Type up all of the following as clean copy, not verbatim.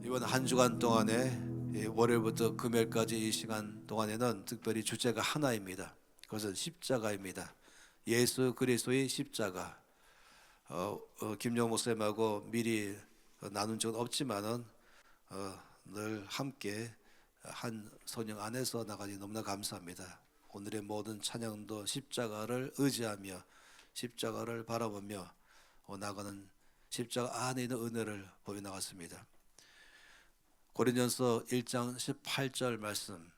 이번 한 주간 동안에 월요일부터 금요일까지 이 시간 동안에는 특별히 주제가 하나입니다. 그것은 십자가입니다. 예수 그리스도의 십자가. 김용 목사님하고 미리 나눈 적은 없지만은 늘 함께 한 선영 안에서 나가니 너무나 감사합니다. 오늘의 모든 찬양도 십자가를 의지하며 십자가를 바라보며 나가는 십자가 안에 있는 은혜를 보여 나갔습니다. 고린도전서 1장 18절 말씀.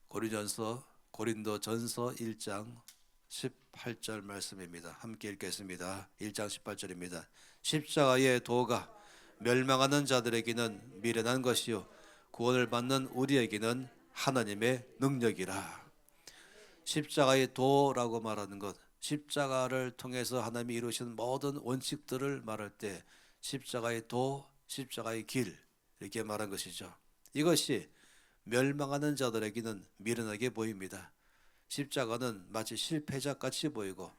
고린도전서 1장 18절 말씀입니다. 함께 읽겠습니다. 1장 18절입니다. 십자가의 도가 멸망하는 자들에게는 미련한 것이요 구원을 받는 우리에게는 하나님의 능력이라. 십자가의 도라고 말하는 것, 십자가를 통해서 하나님이 이루신 모든 원칙들을 말할 때 십자가의 도, 십자가의 길 이렇게 말한 것이죠. 이것이 멸망하는 자들에게는 미련하게 보입니다. 십자가는 마치 실패자같이 보이고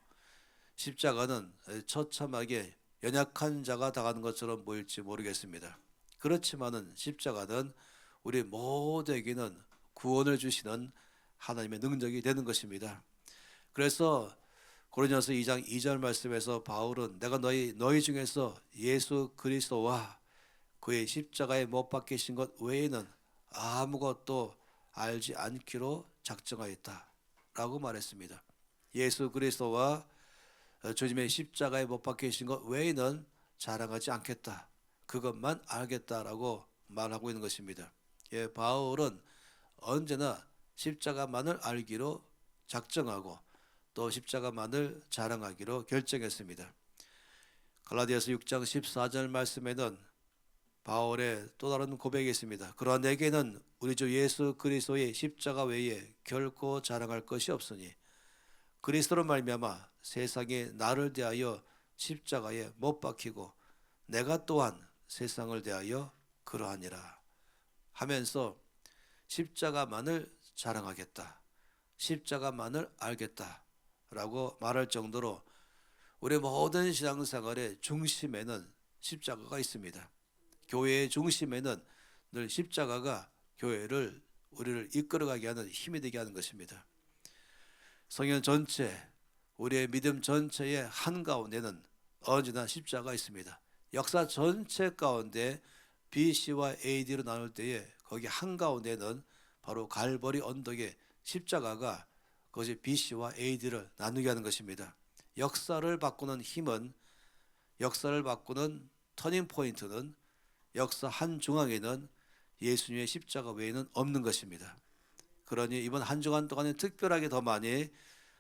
십자가는 처참하게 연약한 자가 당하는 것처럼 보일지 모르겠습니다. 그렇지만은 십자가는 우리 모두에게는 구원을 주시는 하나님의 능력이 되는 것입니다. 그래서 고린도전서 2장 2절 말씀에서 바울은 내가 너희 중에서 예수 그리스도와 그의 십자가에 못 박히신 것 외에는 아무것도 알지 않기로 작정하였다 라고 말했습니다. 예수 그리스도와 주님의 십자가에 못 박히신 것 외에는 자랑하지 않겠다, 그것만 알겠다라고 말하고 있는 것입니다. 바울은 언제나 십자가만을 알기로 작정하고 또 십자가만을 자랑하기로 결정했습니다. 갈라디아서 6장 14절 말씀에는 바울의 또 다른 고백이 있습니다. 그러나 내게는 우리 주 예수 그리스도의 십자가 외에 결코 자랑할 것이 없으니 그리스도로 말미암아 세상이 나를 대하여 십자가에 못 박히고 내가 또한 세상을 대하여 그러하니라 하면서 십자가만을 자랑하겠다, 십자가만을 알겠다 라고 말할 정도로 우리 모든 신앙생활의 중심에는 십자가가 있습니다. 교회의 중심에는 늘 십자가가 교회를, 우리를 이끌어가게 하는 힘이 되게 하는 것입니다. 성경 전체, 우리의 믿음 전체의 한가운데는 언제나 십자가가 있습니다. 역사 전체 가운데 BC와 AD로 나눌 때에 거기 한가운데는 바로 갈보리 언덕에 십자가가 그것이 BC와 AD를 나누게 하는 것입니다. 역사를 바꾸는 힘은, 역사를 바꾸는 터닝 포인트는 역사 한 중앙에는 예수님의 십자가 외에는 없는 것입니다. 그러니 이번 한 주간 동안에 특별하게 더 많이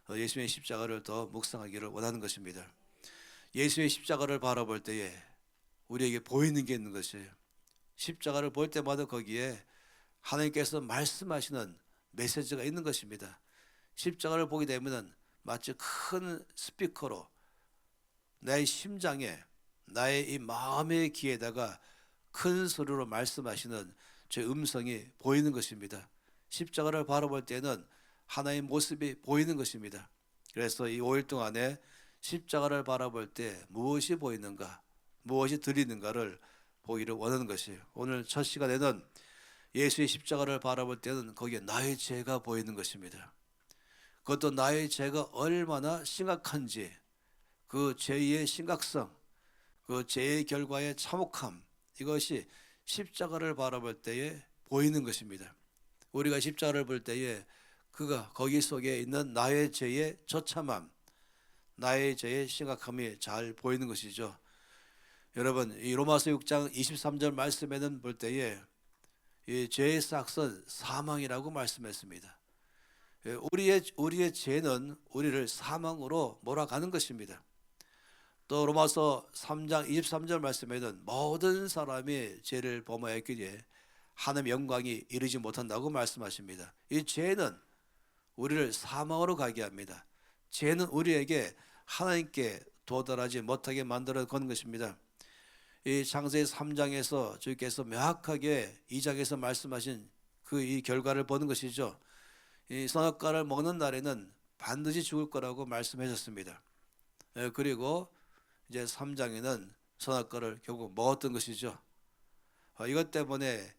예수님의 십자가를 더 묵상하기를 원하는 것입니다. 예수님의 십자가를 바라볼 때에 우리에게 보이는 게 있는 것이에요. 십자가를 볼 때마다 거기에 하나님께서 말씀하시는 메시지가 있는 것입니다. 십자가를 보게 되면 마치 큰 스피커로 나의 심장에, 나의 이 마음의 귀에다가 큰 소리로 말씀하시는 제 음성이 보이는 것입니다. 십자가를 바라볼 때는 하나의 모습이 보이는 것입니다. 그래서 이 5일 동안에 십자가를 바라볼 때 무엇이 보이는가, 무엇이 들리는가를 보기를 원하는 것이에요. 오늘 첫 시간에는 예수의 십자가를 바라볼 때는 거기에 나의 죄가 보이는 것입니다. 그것도 나의 죄가 얼마나 심각한지, 그 죄의 심각성, 그 죄의 결과의 참혹함, 이것이 십자가를 바라볼 때에 보이는 것입니다. 우리가 십자가를 볼 때에 그가 거기 속에 있는 나의 죄의 처참함, 나의 죄의 심각함이 잘 보이는 것이죠. 여러분, 이 로마서 6장 23절 말씀에는 볼 때에 이 죄의 삭은 사망이라고 말씀했습니다. 우리의 죄는 우리를 사망으로 몰아가는 것입니다. 또 로마서 3장 23절 말씀에는 모든 사람이 죄를 범하였기에 하나님의 영광이 이르지 못한다고 말씀하십니다. 이 죄는 우리를 사망으로 가게 합니다. 죄는 우리에게 하나님께 도달하지 못하게 만들어 거는 것입니다. 이 창세기 3장에서 주께서 명확하게 2장에서 말씀하신 그 이 결과를 보는 것이죠. 이 선악과를 먹는 날에는 반드시 죽을 거라고 말씀하셨습니다. 그리고 이제 3장에는 선악과를 결국 먹었던 것이죠. 이것 때문에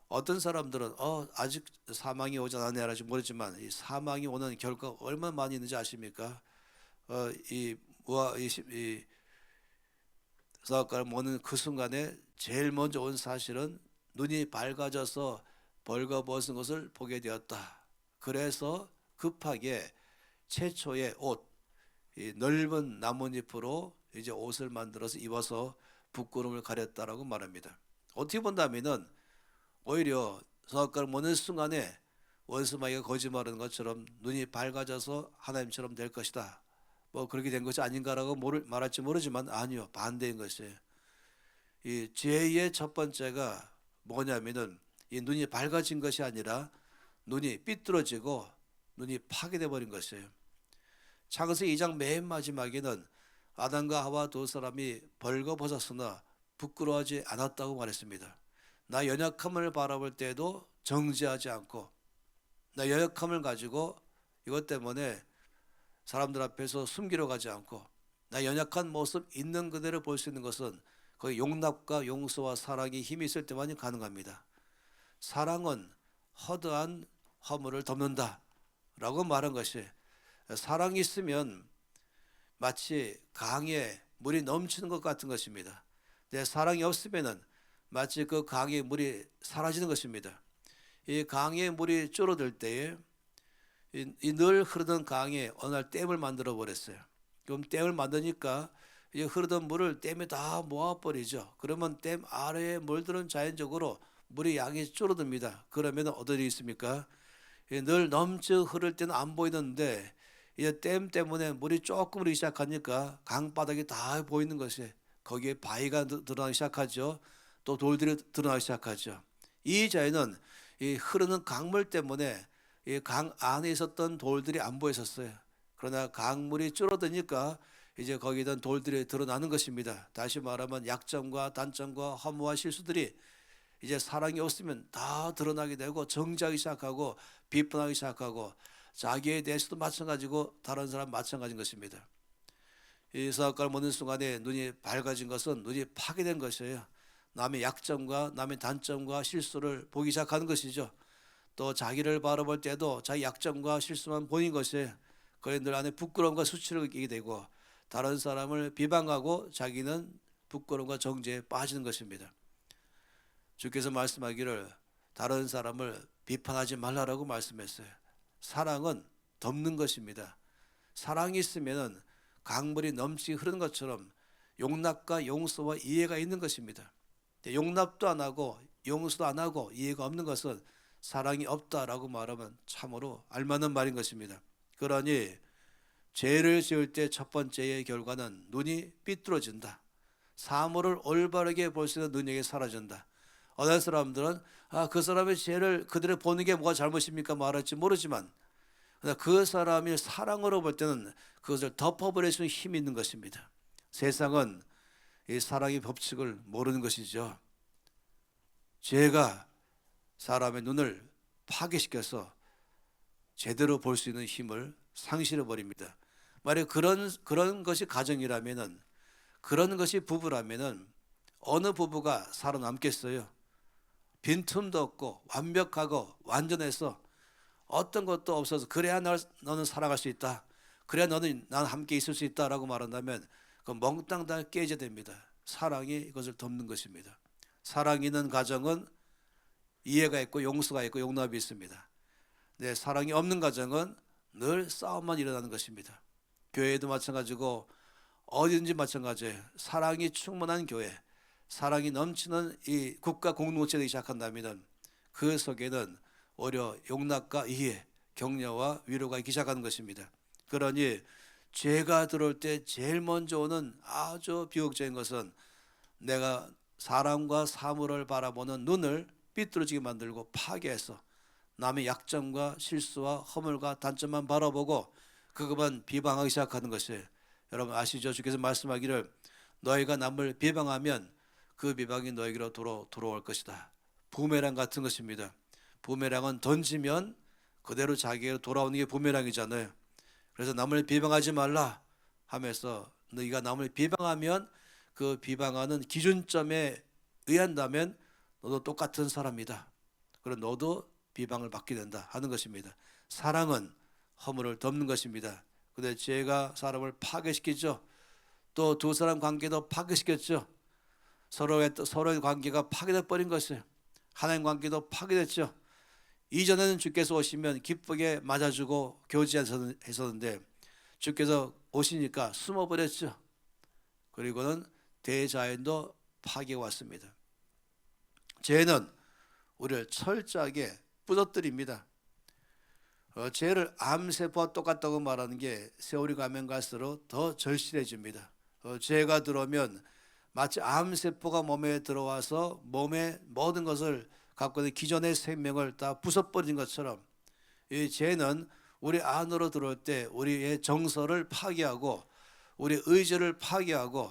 어떤 사람들은 아직 사망이 오지 않았네 할지 모르지만 이 사망이 오는 결과가 얼마나 많이 있는지 아십니까? 이 선악과를 먹는 그 순간에 제일 먼저 온 사실은 눈이 밝아져서 벌거벗은 것을 보게 되었다. 그래서 급하게 최초의 옷, 이 넓은 나뭇잎으로 이제 옷을 만들어서 입어서 부끄러움을 가렸다라고 말합니다. 어떻게 본다면은 오히려 선악과를 먹는 순간에 원수마귀가 거짓말하는 것처럼 눈이 밝아져서 하나님처럼 될 것이다. 뭐 그렇게 된 것이 아닌가라고 말할지 모르지만 아니요, 반대인 것이에요. 이 죄의 첫 번째가 뭐냐면은 이 눈이 밝아진 것이 아니라 눈이 삐뚤어지고 눈이 파괴돼 버린 것이에요. 창세기 2장 맨 마지막에는 아담과 하와 두 사람이 벌거벗었으나 부끄러워하지 않았다고 말했습니다. 나 연약함을 바라볼 때도 정죄하지 않고 나 연약함을 가지고 이것 때문에 사람들 앞에서 숨기려 가지 않고 나 연약한 모습 있는 그대로 볼 수 있는 것은 거의 용납과 용서와 사랑이 힘이 있을 때만이 가능합니다. 사랑은 허다한 허물을 덮는다 라고 말한 것이, 사랑이 있으면 마치 강에 물이 넘치는 것 같은 것입니다. 내 사랑이 없으면 마치 그 강의 물이 사라지는 것입니다. 이 강의 물이 줄어들 때에 이 늘 흐르던 강에 어느 날 댐을 만들어 버렸어요. 그럼 댐을 만드니까 이 흐르던 물을 댐에 다 모아버리죠. 그러면 댐 아래에 물들은 자연적으로 물의 양이 줄어듭니다. 그러면 어떤 일이 있습니까? 늘 넘쳐 흐를 때는 안 보이는데 이제 댐 때문에 물이 조금 흐르기 시작하니까 강바닥이 다 보이는 것이, 거기에 바위가 드러나기 시작하죠. 또 돌들이 드러나기 시작하죠. 이 자연은 이 흐르는 강물 때문에 이 강 안에 있었던 돌들이 안 보였었어요. 그러나 강물이 줄어드니까 이제 거기에 있던 돌들이 드러나는 것입니다. 다시 말하면 약점과 단점과 허무와 실수들이 이제 사랑이 없으면 다 드러나게 되고 정죄하기 시작하고 비판하기 시작하고 자기에 대해서도 마찬가지고 다른 사람 마찬가지인 것입니다. 이 선악과를 먹는 순간에 눈이 밝아진 것은 눈이 파괴된 것이에요. 남의 약점과 남의 단점과 실수를 보기 시작하는 것이죠. 또 자기를 바라볼 때도 자기 약점과 실수만 보이는 것이에요. 그들 안에 부끄러움과 수치를 느끼게 되고 다른 사람을 비방하고 자기는 부끄러움과 정죄에 빠지는 것입니다. 주께서 말씀하기를 다른 사람을 비판하지 말라라고 말씀했어요. 사랑은 덮는 것입니다. 사랑이 있으면 강물이 넘치게 흐르는 것처럼 용납과 용서와 이해가 있는 것입니다. 용납도 안 하고 용서도 안 하고 이해가 없는 것은 사랑이 없다라고 말하면 참으로 알맞는 말인 것입니다. 그러니 죄를 지을 때 첫 번째의 결과는 눈이 삐뚤어진다. 사물을 올바르게 볼 수 있는 능력이 사라진다. 어떤 사람들은 그 사람의 죄를 그들을 보는 게 뭐가 잘못입니까 말할지 모르지만 그 사람이 사랑으로 볼 때는 그것을 덮어버릴 수 있는 힘이 있는 것입니다. 세상은 이 사랑의 법칙을 모르는 것이죠. 죄가 사람의 눈을 파괴시켜서 제대로 볼 수 있는 힘을 상실해 버립니다. 만약 그런 것이 가정이라면은, 그런 것이 부부라면은 어느 부부가 살아남겠어요? 빈틈도 없고 완벽하고 완전해서 어떤 것도 없어서 그래야 너는 살아갈 수 있다, 그래야 난 함께 있을 수 있다라고 말한다면 그 몽땅 다 깨져야 됩니다. 사랑이 이것을 덮는 것입니다. 사랑이 있는 가정은 이해가 있고 용서가 있고 용납이 있습니다. 네, 사랑이 없는 가정은 늘 싸움만 일어나는 것입니다. 교회도 마찬가지고 어디든지 마찬가지예요. 사랑이 충만한 교회, 사랑이 넘치는 이 국가 공동체가 시작한다면 그 속에는 오히려 용납과 이해, 격려와 위로가 있기 시작하는 것입니다. 그러니 죄가 들어올 때 제일 먼저 오는 아주 비극적인 것은 내가 사람과 사물을 바라보는 눈을 삐뚤어지게 만들고 파괴해서 남의 약점과 실수와 허물과 단점만 바라보고 그것만 비방하기 시작하는 것이에요. 여러분 아시죠? 주께서 말씀하기를 너희가 남을 비방하면 그 비방이 너에게로 돌아올 것이다. 부메랑 같은 것입니다. 부메랑은 던지면 그대로 자기에게로 돌아오는 게 부메랑이잖아요. 그래서 남을 비방하지 말라 하면서 너희가 남을 비방하면 그 비방하는 기준점에 의한다면 너도 똑같은 사람이다. 그럼 너도 비방을 받게 된다 하는 것입니다. 사랑은 허물을 덮는 것입니다. 근데 죄가 사람을 파괴시키죠. 또 두 사람 관계도 파괴시켰죠. 서로의 관계가 파괴돼 버린 것이에요. 하나님 관계도 파괴됐죠. 이전에는 주께서 오시면 기쁘게 맞아주고 교제했었는데 주께서 오시니까 숨어버렸죠. 그리고는 대자연도 파괴가 왔습니다. 죄는 우리를 철저하게 부서뜨립니다. 죄를 암세포와 똑같다고 말하는 게 세월이 가면 갈수록 더 절실해집니다. 죄가 들어오면 마치 암세포가 몸에 들어와서 몸의 모든 것을 갖고 있는 기존의 생명을 다 부숴버린 것처럼 이 죄는 우리 안으로 들어올 때 우리의 정서를 파괴하고 우리 의지를 파괴하고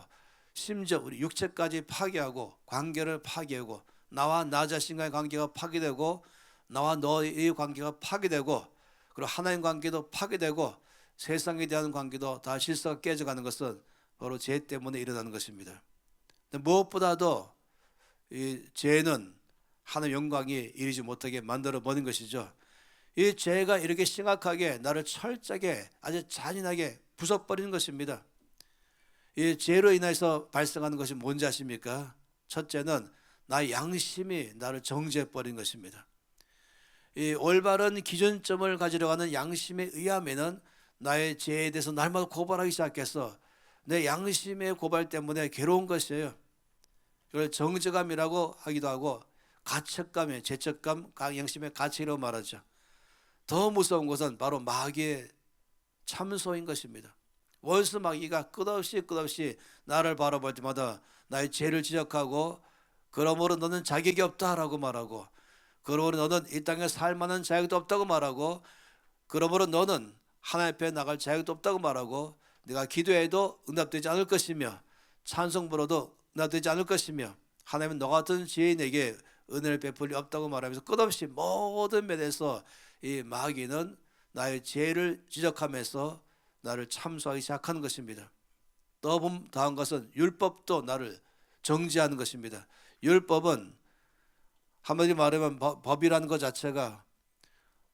심지어 우리 육체까지 파괴하고 관계를 파괴하고 나와 나 자신과의 관계가 파괴되고 나와 너의 관계가 파괴되고 그리고 하나님 관계도 파괴되고 세상에 대한 관계도 다 질서가 깨져가는 것은 바로 죄 때문에 일어나는 것입니다. 무엇보다도 이 죄는 하나님 영광이 이르지 못하게 만들어 버린 것이죠. 이 죄가 이렇게 심각하게 나를 철저하게 아주 잔인하게 부숴버리는 것입니다. 이 죄로 인해서 발생하는 것이 뭔지 아십니까? 첫째는 나의 양심이 나를 정죄해 버린 것입니다. 이 올바른 기준점을 가지려고 하는 양심에 의하면은 나의 죄에 대해서 날마다 고발하기 시작해서 내 양심의 고발 때문에 괴로운 것이에요. 이걸 정죄감이라고 하기도 하고 가책감이에요. 죄책감, 양심의 가책이라고 말하죠. 더 무서운 것은 바로 마귀의 참소인 것입니다. 원수 마귀가 끝없이 나를 바라볼 때마다 나의 죄를 지적하고 그러므로 너는 자격이 없다라고 말하고 그러므로 너는 이 땅에 살 만한 자격도 없다고 말하고 그러므로 너는 하나님 앞에 나갈 자격도 없다고 말하고 네가 기도해도 응답되지 않을 것이며 찬송 불어도 응답되지 않을 것이며 하나님은 너 같은 지혜인에게 은혜를 베풀 리 없다고 말하면서 끝없이 모든 면에서 이 마귀는 나의 죄를 지적하면서 나를 참소하기 시작하는 것입니다. 또 다음 것은 율법도 나를 정죄하는 것입니다. 율법은 한마디로 말하면 법이라는 것 자체가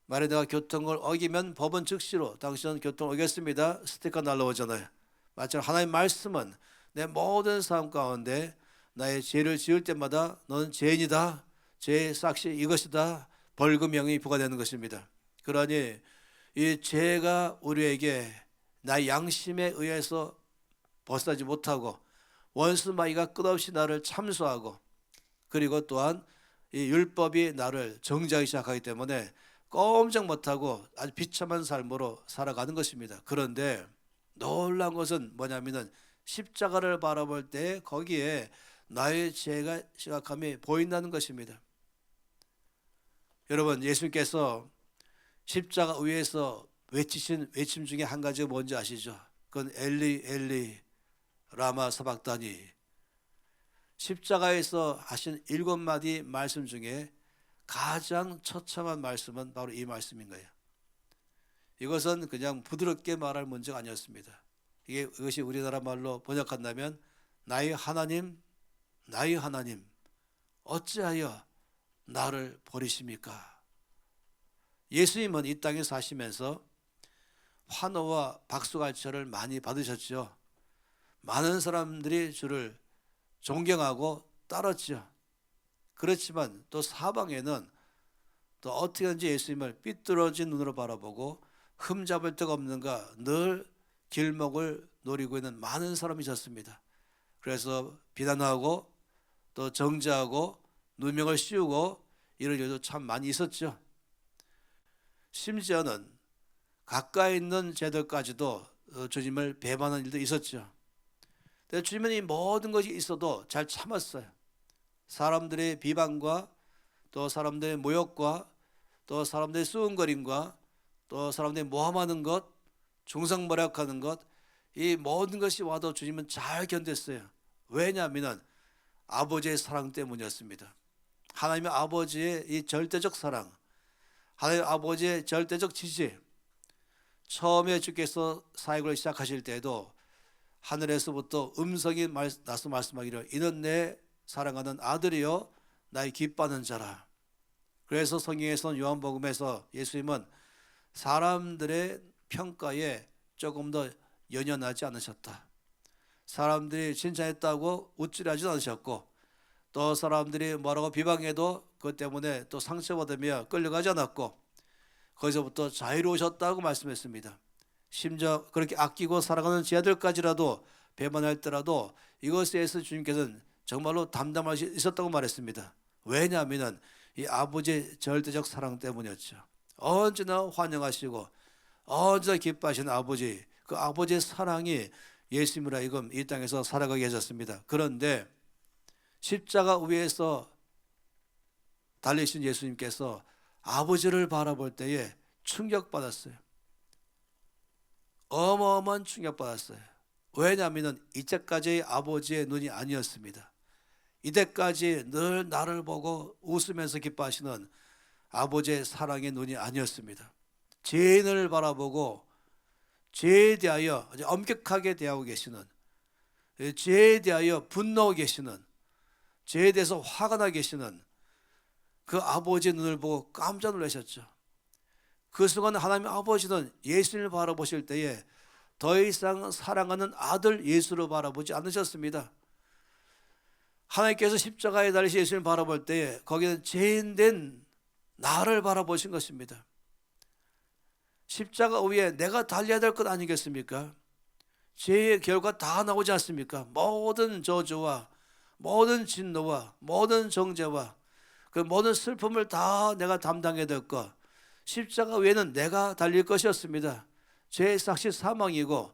만약에 내가 교통을 어기면 법은 즉시로 당신은 교통을 어겼습니다 스티커 날라오잖아요. 마찬가지로 하나님의 말씀은 내 모든 삶 가운데 나의 죄를 지을 때마다 너는 죄인이다, 죄의 삭시 이것이다, 벌금형이 부과되는 것입니다. 그러니 이 죄가 우리에게 나의 양심에 의해서 벗어나지 못하고 원수 마귀가 끝없이 나를 참소하고 그리고 또한 이 율법이 나를 정죄하기 시작하기 때문에 꼼짝 못하고 아주 비참한 삶으로 살아가는 것입니다. 그런데 놀라운 것은 뭐냐면은 십자가를 바라볼 때 거기에 나의 죄가 심각함이 보인다는 것입니다. 여러분, 예수님께서 십자가 위에서 외치신 외침 중에 한 가지가 뭔지 아시죠? 그건 엘리 엘리 라마 사박다니. 십자가에서 하신 7마디 말씀 중에 가장 처참한 말씀은 바로 이 말씀인 거예요. 이것은 그냥 부드럽게 말할 문제가 아니었습니다. 이것이 우리나라 말로 번역한다면 나의 하나님 어찌하여 나를 버리십니까? 예수님은 이 땅에 사시면서 환호와 박수갈채를 많이 받으셨죠. 많은 사람들이 주를 존경하고 따랐죠. 그렇지만 또 사방에는 또 어떻게든지 예수님을 삐뚤어진 눈으로 바라보고 흠잡을 데가 없는가 늘 길목을 노리고 있는 많은 사람이 있었습니다. 그래서 비난하고 또 정죄하고 누명을 씌우고 이런 일도 참 많이 있었죠. 심지어는 가까이 있는 제들까지도 주님을 배반하는 일도 있었죠. 주님은 이 모든 것이 있어도 잘 참았어요. 사람들의 비방과 또 사람들의 모욕과 또 사람들의 수군거림과 또 사람들의 모함하는 것, 중상모략하는 것, 이 모든 것이 와도 주님은 잘 견뎠어요. 왜냐하면 아버지의 사랑 때문이었습니다. 하나님의 아버지의 이 절대적 사랑, 하나님 아버지의 절대적 지지. 처음에 주께서 사역을 시작하실 때도 하늘에서부터 음성이 나서 말씀하기를 이는 내 사랑하는 아들이요 나의 기뻐하는 자라. 그래서 성경에서는 요한복음에서 예수님은 사람들의 평가에 조금 더 연연하지 않으셨다. 사람들이 칭찬했다고 우쭐하지 않으셨고 또 사람들이 뭐라고 비방해도 그것 때문에 또 상처받으며 끌려가지 않았고 거기서부터 자유로우셨다고 말씀했습니다. 심지어 그렇게 아끼고 사랑하는 제 아들까지라도 배반할더라도 이것에 대해서 주님께서는 정말로 담담할 수 있었다고 말했습니다. 왜냐하면 이 아버지의 절대적 사랑 때문이었죠. 언제나 환영하시고 언제나 기뻐하시는 아버지, 그 아버지의 사랑이 예수님을 하여금 이 땅에서 살아가게 하셨습니다. 그런데 십자가 위에서 달리신 예수님께서 아버지를 바라볼 때에 충격받았어요. 어마어마한 충격받았어요. 왜냐하면 이때까지의 아버지의 눈이 아니었습니다. 이때까지 늘 나를 보고 웃으면서 기뻐하시는 아버지의 사랑의 눈이 아니었습니다. 죄인을 바라보고 죄에 대하여 아주 엄격하게 대하고 계시는, 죄에 대하여 분노하고 계시는, 죄에 대해서 화가 나 계시는 그 아버지의 눈을 보고 깜짝 놀라셨죠. 그 순간 하나님 아버지는 예수님을 바라보실 때에 더 이상 사랑하는 아들 예수를 바라보지 않으셨습니다. 하나님께서 십자가에 달리신 예수님을 바라볼 때에 거기는 죄인된 나를 바라보신 것입니다. 십자가 위에 내가 달려야 될 것 아니겠습니까? 죄의 결과 다 나오지 않습니까? 모든 저주와 모든 진노와 모든 정죄와 그 모든 슬픔을 다 내가 담당해야 될 것, 십자가 위에는 내가 달릴 것이었습니다. 죄의 삭시 사망이고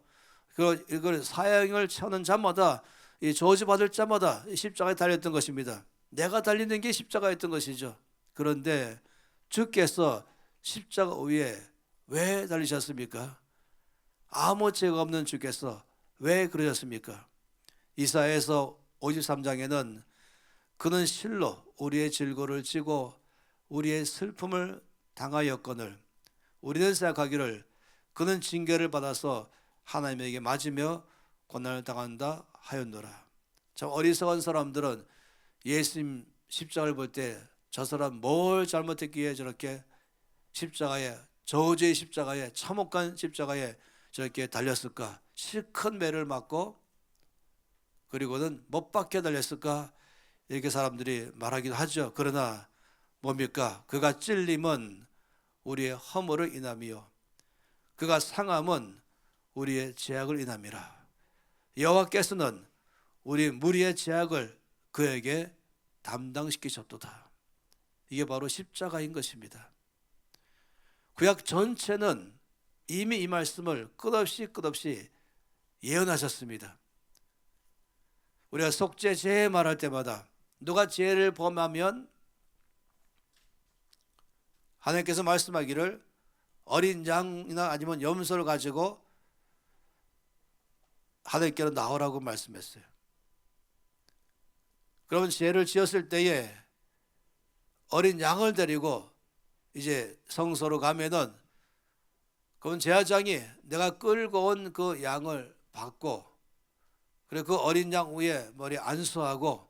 이걸 사형을 쳐는 자마다 이 저주받을 자마다 십자가에 달렸던 것입니다. 내가 달리는 게 십자가였던 것이죠. 그런데 주께서 십자가 위에 왜 달리셨습니까? 아무 죄가 없는 주께서 왜 그러셨습니까? 이사야서 53장에는 그는 실로 우리의 질고를 지고 우리의 슬픔을 당하였거늘 우리는 생각하기를 그는 징계를 받아서 하나님에게 맞으며 고난을 당한다 하였노라. 참 어리석은 사람들은 예수님 십자가를 볼 때 저 사람 뭘 잘못했기에 저렇게 십자가에, 저주의 십자가에, 참혹한 십자가에 저렇게 달렸을까? 실컷 매를 맞고 그리고는 못 박혀 달렸을까? 이렇게 사람들이 말하기도 하죠. 그러나 뭡니까? 그가 찔림은 우리의 허물을 인함이요 그가 상함은 우리의 죄악을 인함이라. 여호와께서는 우리 무리의 죄악을 그에게 담당시키셨도다. 이게 바로 십자가인 것입니다. 구약 전체는 이미 이 말씀을 끝없이 예언하셨습니다. 우리가 속죄 죄 말할 때마다 누가 죄를 범하면 하나님께서 말씀하기를 어린 양이나 아니면 염소를 가지고 하나님께로 나오라고 말씀했어요. 그러면 죄를 지었을 때에 어린 양을 데리고 이제 성소로 가면은 그럼 제사장이 내가 끌고 온 그 양을 받고 그리고 그 어린 양 위에 머리 안수하고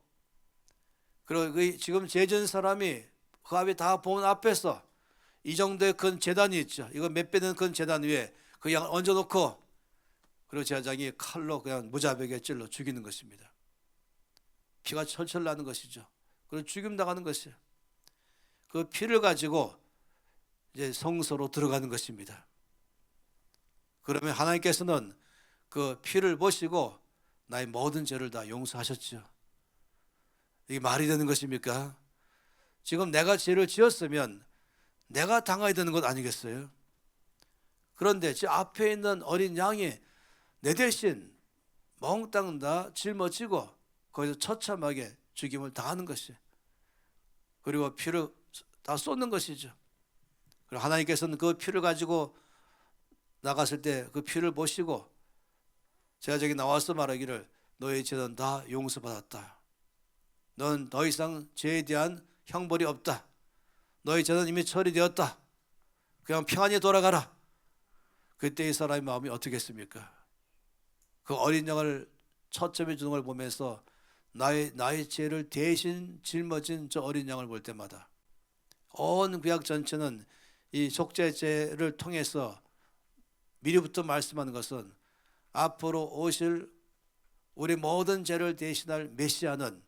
그리고 그 지금 제전 사람이 그 앞에 다 보는 앞에서 이 정도의 큰 제단이 있죠. 이거 몇 배는 큰 제단 위에 그 양을 얹어놓고 그리고 제사장이 칼로 그냥 무자백에 찔러 죽이는 것입니다. 피가 철철 나는 것이죠. 그리고 죽임 당하는 것이에요. 그 피를 가지고 이제 성소로 들어가는 것입니다. 그러면 하나님께서는 그 피를 보시고 나의 모든 죄를 다 용서하셨죠. 이게 말이 되는 것입니까? 지금 내가 죄를 지었으면 내가 당해야 되는 것 아니겠어요? 그런데 제 앞에 있는 어린 양이 내 대신 몽땅 다 짊어지고 거기서 처참하게 죽임을 당하는 것이에요. 그리고 피를 다 쏟는 것이죠. 그리고 하나님께서는 그 피를 가지고 나갔을 때 그 피를 보시고 제사장이 나와서 말하기를 너의 죄는 다 용서받았다. 넌 더 이상 죄에 대한 형벌이 없다. 너의 죄는 이미 처리되었다. 그냥 평안히 돌아가라. 그때 이 사람의 마음이 어떻겠습니까? 그 그 어린 양을 초점해 주는 걸 보면서 나의 죄를 대신 짊어진 저 어린 양을 볼 때마다 온 구약 전체는 이 속죄제를 통해서 미리부터 말씀하는 것은 앞으로 오실 우리 모든 죄를 대신할 메시아는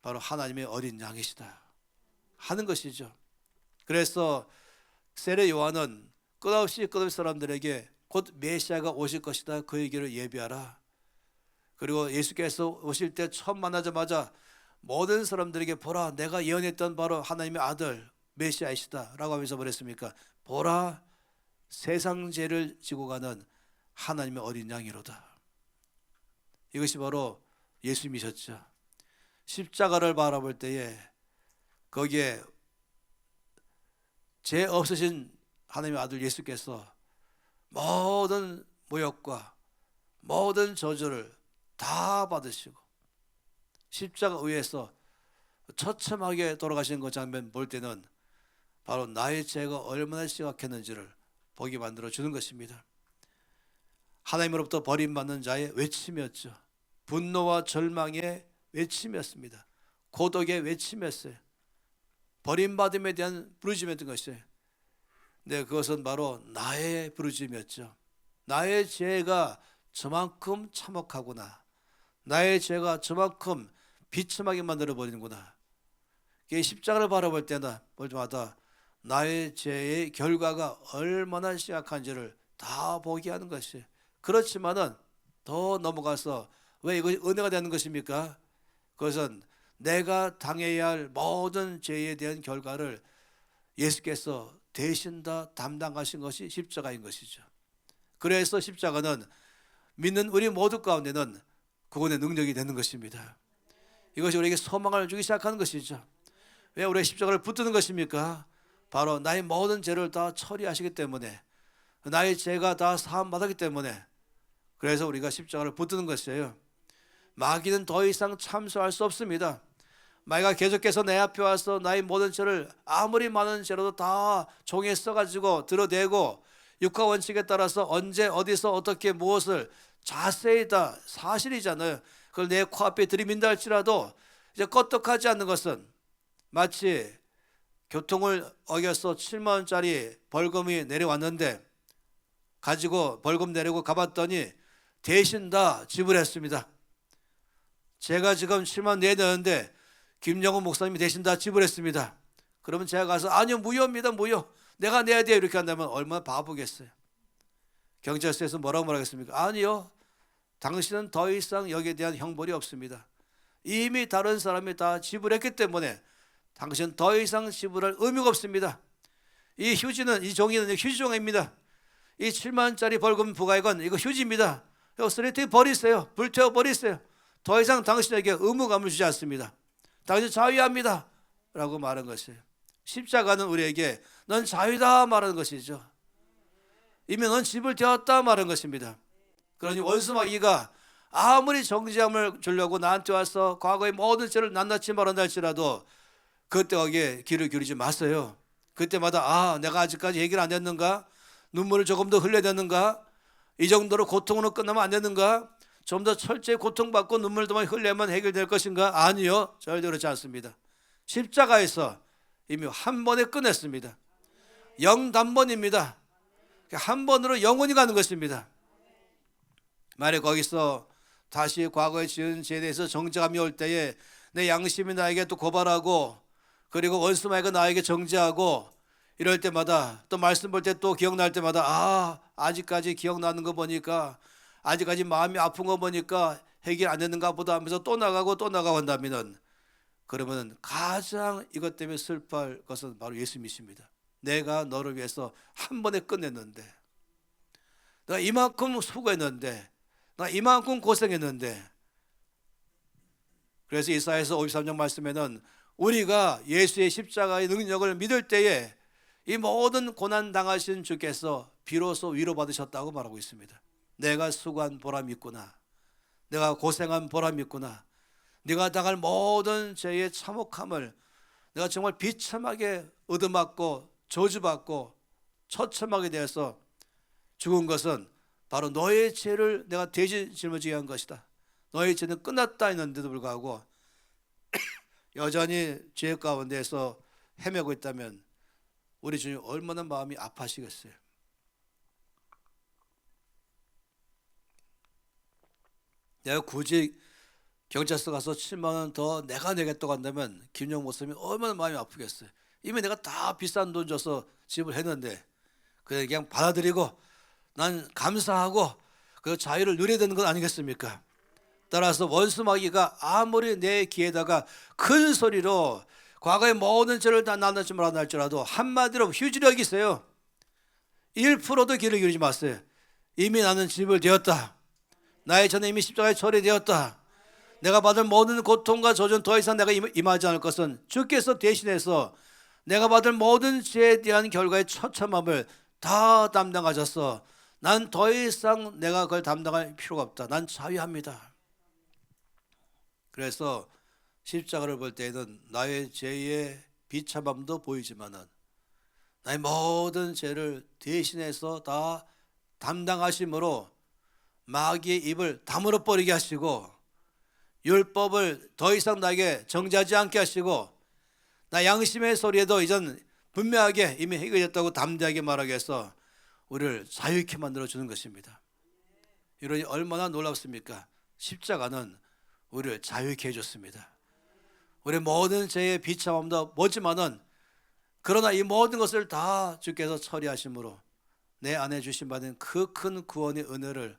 바로 하나님의 어린 양이시다 하는 것이죠. 그래서 세례 요한은 끝없이 사람들에게 곧 메시아가 오실 것이다, 그에게를 예비하라. 그리고 예수께서 오실 때 처음 만나자마자 모든 사람들에게 보라, 내가 예언했던 바로 하나님의 아들 메시아이시다 라고 하면서 뭐랬습니까? 보라, 세상 죄를 지고 가는 하나님의 어린 양이로다. 이것이 바로 예수님이셨죠. 십자가를 바라볼 때에 거기에 죄 없으신 하나님의 아들 예수께서 모든 모욕과 모든 저주를 다 받으시고 십자가 위에서 처참하게 돌아가신 그 장면 볼 때는 바로 나의 죄가 얼마나 심각했는지를 보게 만들어 주는 것입니다. 하나님으로부터 버림받는 자의 외침이었죠. 분노와 절망의 외침이었습니다. 고독의 외침이었어요. 버림받음에 대한 부르짖음이었던 것이에요. 네, 그것은 바로 나의 부르짖음이었죠. 나의 죄가 저만큼 참혹하구나. 나의 죄가 저만큼 비참하게 만들어버리는구나. 십자가를 바라볼 때마다 나의 죄의 결과가 얼마나 심각한지를 다 보게 하는 것이에요. 그렇지만은 더 넘어가서 왜 이것이 은혜가 되는 것입니까? 그것은 내가 당해야 할 모든 죄에 대한 결과를 예수께서 대신 다 담당하신 것이 십자가인 것이죠. 그래서 십자가는 믿는 우리 모두 가운데는 구원의 능력이 되는 것입니다. 이것이 우리에게 소망을 주기 시작하는 것이죠. 왜 우리가 십자가를 붙드는 것입니까? 바로 나의 모든 죄를 다 처리하시기 때문에, 나의 죄가 다 사함받았기 때문에, 그래서 우리가 십자가를 붙드는 것이에요. 마귀는 더 이상 참수할 수 없습니다. 마귀가 계속해서 내 앞에 와서 나의 모든 죄를 아무리 많은 죄로도 다 종이에 써가지고 드러내고 육하 원칙에 따라서 언제 어디서 어떻게 무엇을 자세히 다 사실이잖아요. 그걸 내 코앞에 들이민다 할지라도 이제 껐떡하지 않는 것은 마치 교통을 어겨서 7만 원짜리 벌금이 내려왔는데 가지고 벌금 내려고 가봤더니 대신 다 지불했습니다. 제가 지금 7만 원 내야 되는데 김영훈 목사님이 대신 다 지불했습니다. 그러면 제가 가서 아니요, 무효입니다, 무효. 내가 내야 돼요. 이렇게 한다면 얼마나 바보겠어요. 경찰서에서 뭐라고 말하겠습니까? 아니요, 당신은 더 이상 여기에 대한 형벌이 없습니다. 이미 다른 사람이 다 지불했기 때문에 당신은 더 이상 지불할 의미가 없습니다. 이 휴지는, 이 종이는 휴지종입니다. 이 7만 원짜리 벌금 부과액은 이거 휴지입니다. 이거 쓰레기통에 버리세요. 불태워 버리세요. 더 이상 당신에게 의무감을 주지 않습니다. 당신 자유합니다 라고 말한 것이에요. 십자가는 우리에게 넌 자유다 말하는 것이죠. 이미 넌 집을 되었다 말하는 것입니다. 그러니 원수 마귀가 아무리 정죄함을 주려고 나한테 와서 과거의 모든 죄를 낱낱이 말한다 할지라도 그때 거기에 귀를 기울이지 마세요. 그때마다 내가 아직까지 해결 안 됐는가? 눈물을 조금 더 흘려야 되는가? 이 정도로 고통으로 끝나면 안 되는가? 좀 더 철저히 고통받고 눈물도 많이 흘려야만 해결될 것인가? 아니요, 절대 그렇지 않습니다. 십자가에서 이미 한 번에 끝냈습니다. 영단번입니다. 한 번으로 영원히 가는 것입니다. 만약 거기서 다시 과거에 지은 죄에 대해서 정죄감이 올 때에 내 양심이 나에게 또 고발하고 그리고 원수 마귀가 나에게 정죄하고 이럴 때마다 또 말씀 볼 때 또 기억날 때마다 아직까지 기억나는 거 보니까 아직까지 마음이 아픈 거 보니까 해결 안 되는가 보다 하면서 또 나가고 한다면 그러면 가장 이것 때문에 슬퍼할 것은 바로 예수님이십니다. 내가 너를 위해서 한 번에 끝냈는데, 내가 이만큼 수고했는데, 내가 이만큼 고생했는데, 그래서 이사야서 53장 말씀에는 우리가 예수의 십자가의 능력을 믿을 때에 이 모든 고난 당하신 주께서 비로소 위로받으셨다고 말하고 있습니다. 내가 수고한 보람이 있구나. 내가 고생한 보람이 있구나. 네가 당할 모든 죄의 참혹함을 내가 정말 비참하게 얻어맞고 저주받고 처참하게 되어서 죽은 것은 바로 너의 죄를 내가 대신 짊어지게 한 것이다. 너의 죄는 끝났다 했는데도 불구하고 여전히 죄 가운데서 헤매고 있다면 우리 주님 얼마나 마음이 아파하시겠어요. 내가 굳이 경찰서 가서 7만 원 더 내가 내겠다고 한다면 김영 목사님이 얼마나 마음이 아프겠어요. 이미 내가 다 비싼 돈 줘서 지불했는데 그냥 받아들이고 난 감사하고 그 자유를 누려야 되는 건 아니겠습니까? 따라서 원수 마귀가 아무리 내 귀에다가 큰 소리로 과거의 모든 죄를 다 나누지 말아라 할지라도 한마디로 휴지를 여기세요. 1%도 귀를 기울이지 마세요. 이미 나는 집을 되었다. 나의 전에 이미 십자가에 처리되었다. 내가 받을 모든 고통과 저주는 더 이상 내가 임하지 않을 것은 주께서 대신해서 내가 받을 모든 죄에 대한 결과의 처참함을 다 담당하셔서 난 더 이상 내가 그걸 담당할 필요가 없다. 난 자유합니다. 그래서 십자가를 볼 때에는 나의 죄의 비참함도 보이지만은 나의 모든 죄를 대신해서 다 담당하심으로 마귀의 입을 다물어 버리게 하시고 율법을 더 이상 나에게 정죄하지 않게 하시고 나 양심의 소리에도 이전 분명하게 이미 해결됐다고 담대하게 말하게 해서 우리를 자유케 만들어주는 것입니다. 이러니 얼마나 놀랍습니까? 십자가는 우리를 자유케 해줬습니다. 우리 모든 죄의 비참함도 뭐지만은 그러나 이 모든 것을 다 주께서 처리하심으로 내 안에 주신 받은 그 큰 구원의 은혜를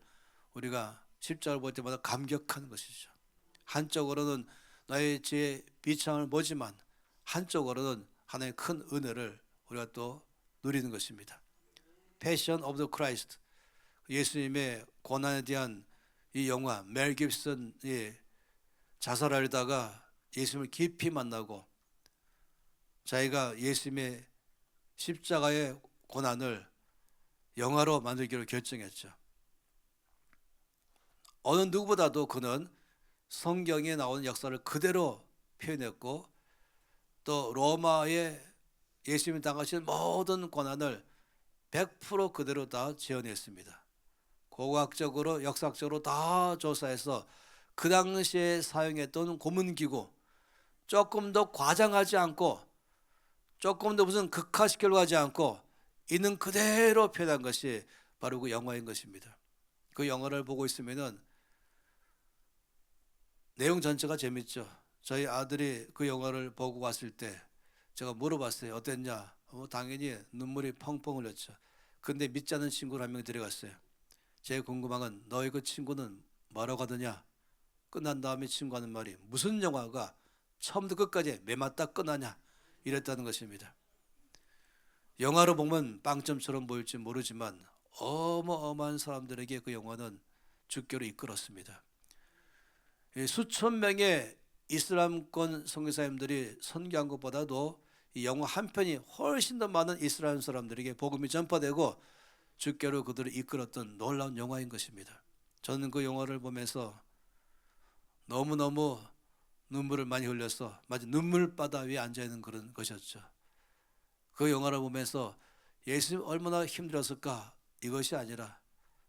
우리가 십자가를 볼 때마다 감격하는 것이죠. 한쪽으로는 나의 죄의 비참함을 보지만 한쪽으로는 하나님의 큰 은혜를 우리가 또 누리는 것입니다. Passion of the Christ, 예수님의 고난에 대한 이 영화, 멜 깁슨이 자살하려다가 예수님을 깊이 만나고 자기가 예수님의 십자가의 고난을 영화로 만들기로 결정했죠. 어느 누구보다도 그는 성경에 나오는 역사를 그대로 표현했고 또 로마의 예수님이 당하신 모든 고난을 100% 그대로 다 재현했습니다. 고고학적으로 역사적으로 다 조사해서 그 당시에 사용했던 고문기구 조금 더 과장하지 않고 조금 더 무슨 극화시키려고 하지 않고 있는 그대로 표현한 것이 바로 그 영화인 것입니다. 그 영화를 보고 있으면은 내용 전체가 재밌죠. 저희 아들이 그 영화를 보고 왔을 때 제가 물어봤어요. 어땠냐? 당연히 눈물이 펑펑 흘렸죠. 근데 믿지 않는 친구를 한 명 데려갔어요. 제일 궁금한 건 너희 그 친구는 뭐라고 하더냐? 끝난 다음에 친구하는 말이 무슨 영화가 처음부터 끝까지 매맞다 끝나냐? 이랬다는 것입니다. 영화로 보면 빵점처럼 보일지 모르지만 어마어마한 사람들에게 그 영화는 주께로 이끌었습니다. 수천 명의 이슬람권 선교사님들이 선교한 것보다도 이 영화 한 편이 훨씬 더 많은 이슬람 사람들에게 복음이 전파되고 주께로 그들을 이끌었던 놀라운 영화인 것입니다. 저는 그 영화를 보면서 너무너무 눈물을 많이 흘려서 마치 눈물바다 위에 앉아있는 그런 것이었죠. 그 영화를 보면서 예수님 얼마나 힘들었을까 이것이 아니라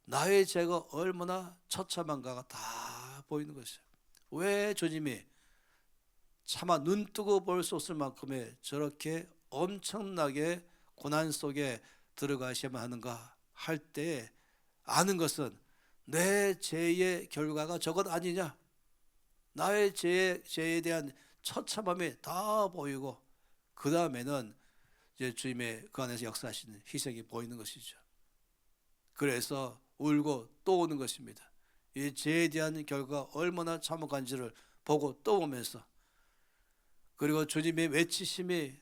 나의 죄가 얼마나 처참한가가 다 보이는 것이죠. 왜 주님이 차마 눈 뜨고 볼 수 없을 만큼의 저렇게 엄청나게 고난 속에 들어가셔야만 하는가 할 때 아는 것은 내 죄의 결과가 저것 아니냐, 나의 죄에 대한 처참함이 다 보이고 그 다음에는 이제 주님의 그 안에서 역사하시는 희생이 보이는 것이죠. 그래서 울고 또 오는 것입니다. 이 죄에 대한 결과가 얼마나 참혹한지를 보고 또 오면서 그리고 주님의 외치심이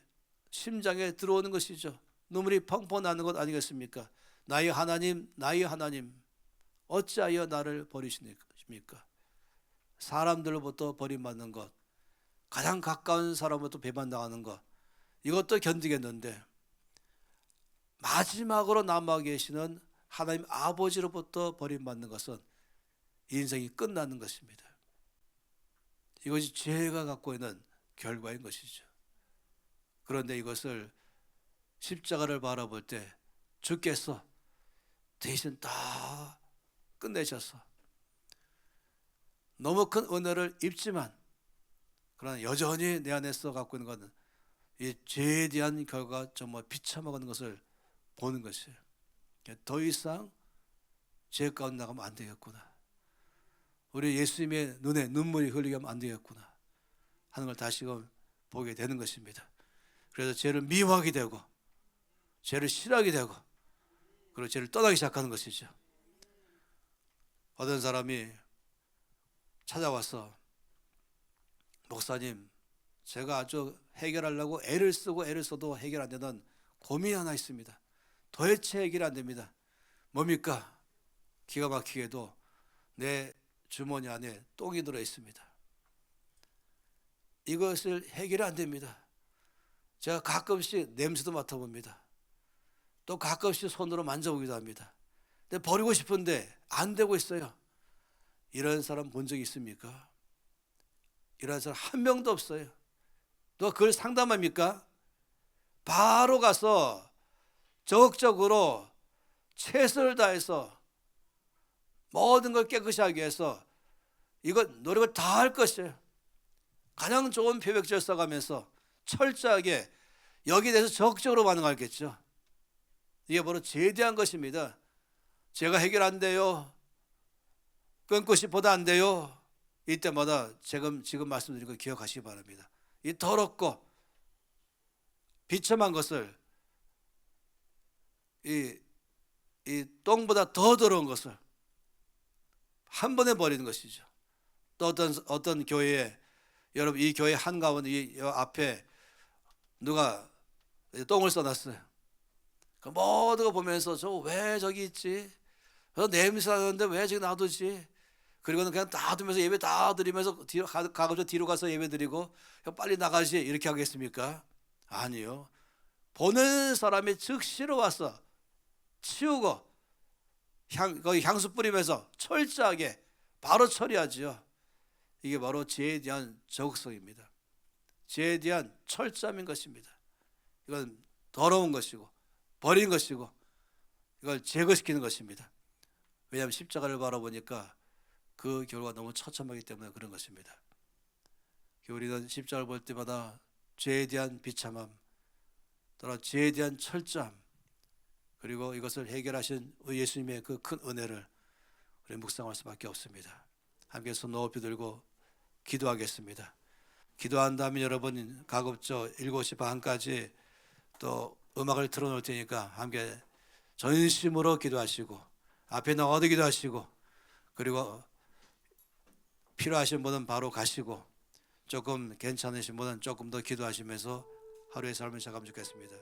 심장에 들어오는 것이죠. 눈물이 펑펑 나는 것 아니겠습니까? 나의 하나님, 나의 하나님, 어찌하여 나를 버리십니까? 사람들로부터 버림받는 것, 가장 가까운 사람부터 배반당하는 것, 이것도 견디겠는데 마지막으로 남아 계시는 하나님 아버지로부터 버림받는 것은 인생이 끝나는 것입니다. 이것이 죄가 갖고 있는 결과인 것이죠. 그런데 이것을 십자가를 바라볼 때 주께서 대신 다 끝내셔서 너무 큰 은혜를 입지만 그러나 여전히 내 안에서 갖고 있는 것은 이 죄에 대한 결과가 정말 비참하는 것을 보는 것이에요. 더 이상 죄 가운데 나가면 안 되겠구나. 우리 예수님의 눈에 눈물이 흘리게 하면 안 되겠구나 하는 걸 다시금 보게 되는 것입니다. 그래서 죄를 미워하게 되고 죄를 싫어하게 되고 그리고 죄를 떠나기 시작하는 것이죠. 어떤 사람이 찾아와서 목사님, 제가 아주 해결하려고 애를 쓰고 애를 써도 해결 안 되는 고민이 하나 있습니다. 도대체 해결이 안 됩니다. 뭡니까? 기가 막히게도 내 주머니 안에 똥이 들어 있습니다. 이것을 해결이 안 됩니다. 제가 가끔씩 냄새도 맡아봅니다. 또 가끔씩 손으로 만져보기도 합니다. 근데 버리고 싶은데 안 되고 있어요. 이런 사람 본 적 있습니까? 이런 사람 한 명도 없어요. 또 그걸 상담합니까? 바로 가서 적극적으로 최선을 다해서 모든 걸 깨끗이 하기 위해서 이거 노력을 다 할 것이에요. 가장 좋은 표백제를 써가면서 철저하게 여기에 대해서 적극적으로 반응하겠죠. 이게 바로 죄에 대한 것입니다. 제가 해결 안 돼요. 끊고 싶어도 안 돼요. 이때마다 지금 말씀드린 거 기억하시기 바랍니다. 이 더럽고 비참한 것을 이 똥보다 더 더러운 것을 한 번에 버리는 것이죠. 또 어떤 교회에 여러분 이 교회 한가운데 이 앞에 누가 똥을 써놨어요. 그 모든 거 보면서 저 왜 저기 있지? 저 냄새 나는데 왜 저기 놔두지? 그리고는 그냥 놔두면서 예배 다 드리면서 가급적 뒤로 가서 예배 드리고 빨리 나가지 이렇게 하겠습니까? 아니요. 보는 사람이 즉시로 와서 치우고 거기 향수 뿌리면서 철저하게 바로 처리하지요. 이게 바로 죄에 대한 적극성입니다. 죄에 대한 철저함인 것입니다. 이건 더러운 것이고 버린 것이고 이걸 제거시키는 것입니다. 왜냐하면 십자가를 바라보니까 그 결과가 너무 처참하기 때문에 그런 것입니다. 우리는 십자가를 볼 때마다 죄에 대한 비참함, 또한 죄에 대한 철저함, 그리고 이것을 해결하신 예수님의 그 큰 은혜를 우리 묵상할 수밖에 없습니다. 함께 손 높이 들고 기도하겠습니다. 기도한 다음에 여러분 가급적 7시 반까지 또 음악을 틀어놓을 테니까 함께 전심으로 기도하시고 앞에 나와도 기도하시고 그리고 필요하신 분은 바로 가시고 조금 괜찮으신 분은 조금 더 기도하시면서 하루의 삶을 시작하면 좋겠습니다.